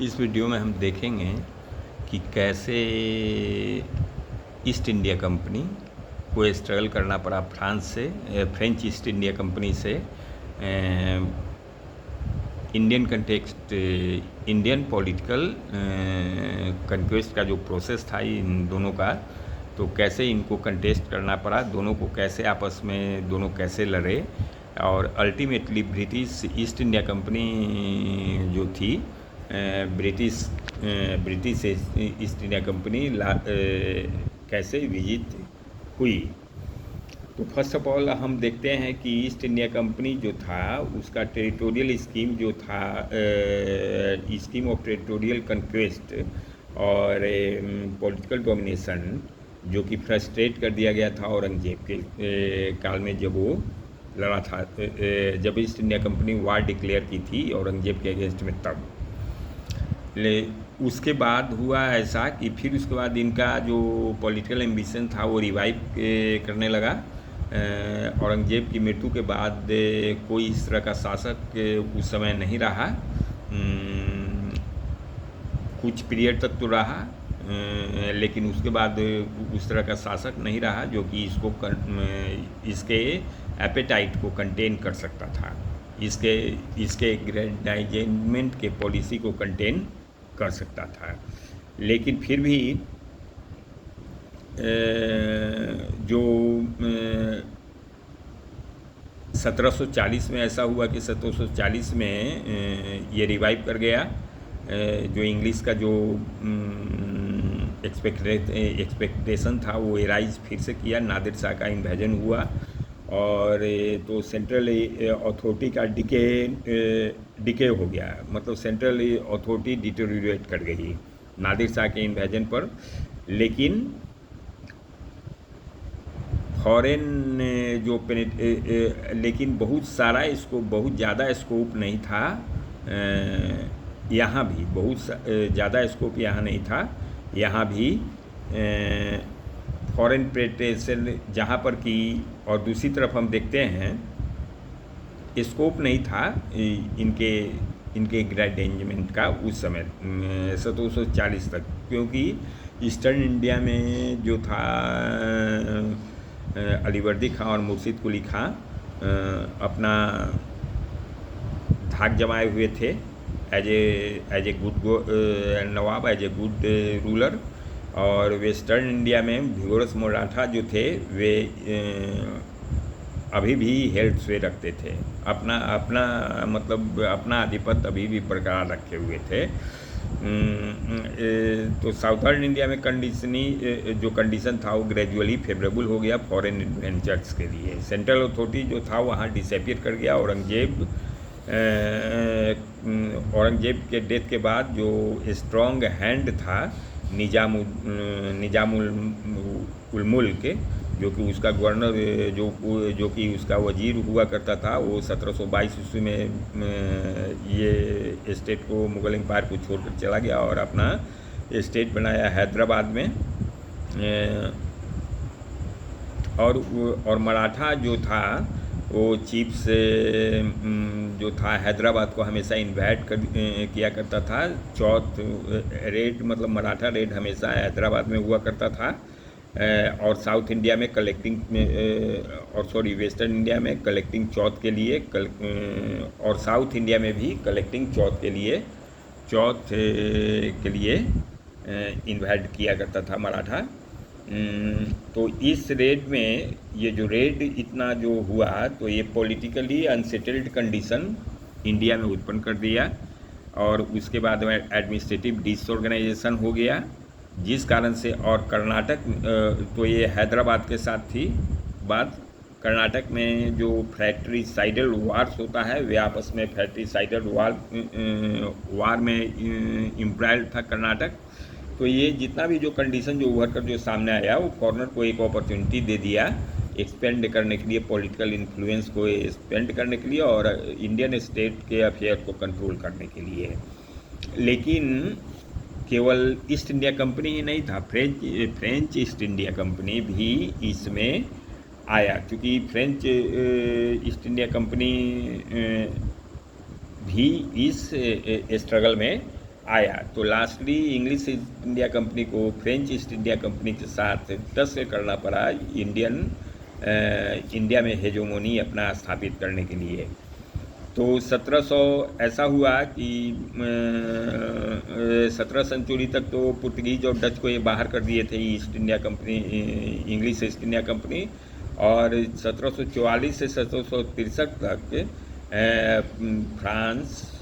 इस वीडियो में हम देखेंगे कि कैसे ईस्ट इंडिया कंपनी को स्ट्रगल करना पड़ा फ्रांस से, फ्रेंच ईस्ट इंडिया कंपनी से Indian context, Indian political conquest का जो प्रोसेस था इन दोनों का, तो कैसे इनको कंटेस्ट करना पड़ा, दोनों को कैसे आपस में दोनों कैसे लड़े, और ultimately British east India company जो थी, ब्रिटिश ईस्ट इंडिया कंपनी कैसे विजित हुई। तो फर्स्ट ऑफ ऑल हम देखते हैं कि ईस्ट इंडिया कंपनी जो था उसका टेरिटोरियल स्कीम जो था, स्कीम ऑफ टेरिटोरियल कंक्वेस्ट और पॉलिटिकल डोमिनेशन, जो कि फ्रस्ट्रेट कर दिया गया था औरंगजेब के काल में, जब वो लड़ा था, जब ईस्ट इंडिया कंपनी वार डिक्लेयर की थी औरंगजेब के अगेंस्ट में, तब उसके बाद हुआ ऐसा कि फिर उसके बाद इनका जो पॉलिटिकल एम्बिशन था वो रिवाइव करने लगा। औरंगजेब की मृत्यु के बाद कोई इस तरह का शासक उस समय नहीं रहा, कुछ पीरियड तक तो रहा, लेकिन उसके बाद उस तरह का शासक नहीं रहा जो कि इसके एपेटाइट को कंटेन कर सकता था, इसके ग्रेंडाइजमेंट के पॉलिसी को कंटेन कर सकता था। लेकिन फिर भी जो 1740 में ऐसा हुआ कि 1740 में ये रिवाइव कर गया, जो इंग्लिश का जो एक्सपेक्टेशन था वो एराइज फिर से किया, नादिर शाह का इन्वेजन हुआ, और तो सेंट्रल अथॉरिटी का डिके हो गया, मतलब सेंट्रल अथॉरिटी डिटेरियोरेट कर गई नादिर शाह के इन्वेजन पर। लेकिन फॉरेन जो लेकिन बहुत सारा इसको बहुत ज़्यादा स्कोप नहीं था, यहाँ भी बहुत ज़्यादा स्कोप यहाँ नहीं था, यहाँ भी फॉरेन पेनिट्रेशन जहाँ पर कि, और दूसरी तरफ हम देखते हैं स्कोप नहीं था इनके ग्रेडेंजमेंट का उस समय 1740 तक, क्योंकि ईस्टर्न इंडिया में जो था अलीवर्दी खां और मुर्शिद कुली खां अपना धाक जमाए हुए थे as a good nawab, as a good ruler, और वेस्टर्न इंडिया में भिगोरस मराठा जो थे वे अभी भी हेल्थ स्वे रखते थे, अपना आधिपत्य अभी भी बरकरार रखे हुए थे। तो साउथर्न इंडिया में जो कंडीशन था वो ग्रेजुअली फेवरेबल हो गया फॉरेन एडवेंचर्स के लिए। सेंट्रल अथॉरिटी जो था वहाँ डिसअपियर कर गया। औरंगजेब के डेथ के बाद जो स्ट्रॉन्ग हैंड था निजामुल मुल्क, जो कि उसका गवर्नर जो कि उसका वजीर हुआ करता था, वो 1722 ईस्वी में ये स्टेट को, मुगल एम्पायर को छोड़कर चला गया और अपना स्टेट बनाया हैदराबाद में। और मराठा जो था वो चीफ्स जो था हैदराबाद को हमेशा इन्वाइट किया करता था। चौथ रेड, मतलब मराठा रेड हमेशा हैदराबाद में हुआ करता था, और साउथ इंडिया में वेस्टर्न इंडिया में कलेक्टिंग चौथ के लिए, और साउथ इंडिया में भी कलेक्टिंग चौथ के लिए इन्वाइट किया करता था मराठा। तो इस रेड में, ये जो रेड इतना जो हुआ, तो ये पॉलिटिकली अनसेटल्ड कंडीशन इंडिया में उत्पन्न कर दिया, और उसके बाद में एडमिनिस्ट्रेटिव डिसऑर्गेनाइजेशन हो गया, जिस कारण से, और कर्नाटक, तो ये हैदराबाद के साथ थी बात। कर्नाटक में जो फ्रैट्रिसाइडल वार्स होता है, वे आपस में फ्रैट्रिसाइडल वार में इम्ब्राइल्ड था कर्नाटक। तो ये जितना भी जो कंडीशन जो उभर कर जो सामने आया, वो फॉरनर को एक अपॉर्चुनिटी दे दिया एक्सपेंड करने के लिए, पॉलिटिकल इन्फ्लुएंस को एक्सपेंड करने के लिए, और इंडियन स्टेट के अफेयर को कंट्रोल करने के लिए। लेकिन केवल ईस्ट इंडिया कंपनी ही नहीं था, फ्रेंच ईस्ट इंडिया कंपनी भी इसमें आया, क्योंकि फ्रेंच ईस्ट इंडिया कंपनी भी इस स्ट्रगल में आया। तो lastly English east India company को फ्रेंच ईस्ट इंडिया कंपनी के साथ टस्कर करना पड़ा इंडिया में हेजोमोनी अपना स्थापित करने के लिए। तो 1700 ऐसा हुआ कि 17 सेंचुरी तक तो पुर्तगीज और डच को ये बाहर कर दिए थे east India company, English east India company. और 1744 से 1763 तक फ्रांस,